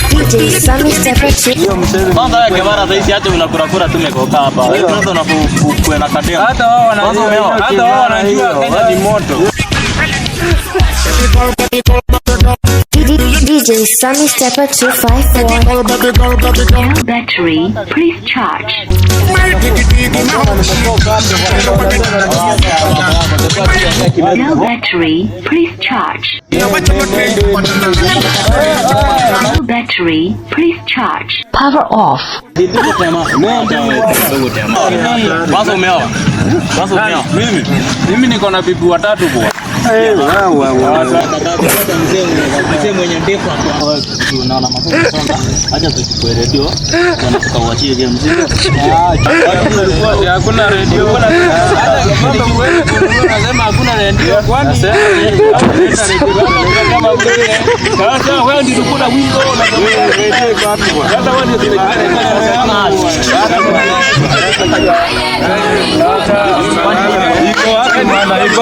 DJ Sammy Stepper Chick. Kwanza wewe kamera zaidi hata unakura tumekoka hapa. Wewe kwanza unapokuwa na kadem. Hata wao wanajua Kenya ni moto. DJ Sammy Stepper 254. No battery, please charge. No battery, please charge. No battery, please charge. Power off. Mimi niko na bibi watatu bwana. Mzee mwenye ndefu hapo unaona mafuta songa acha tuchukue radio tunataka uachie ile mzee Hakuna radio bwana. Hata kama wewe unasema hakuna radio kwani kama vile sasa wewe ndio kuna window na sasa wewe ndio iko wapi maana iko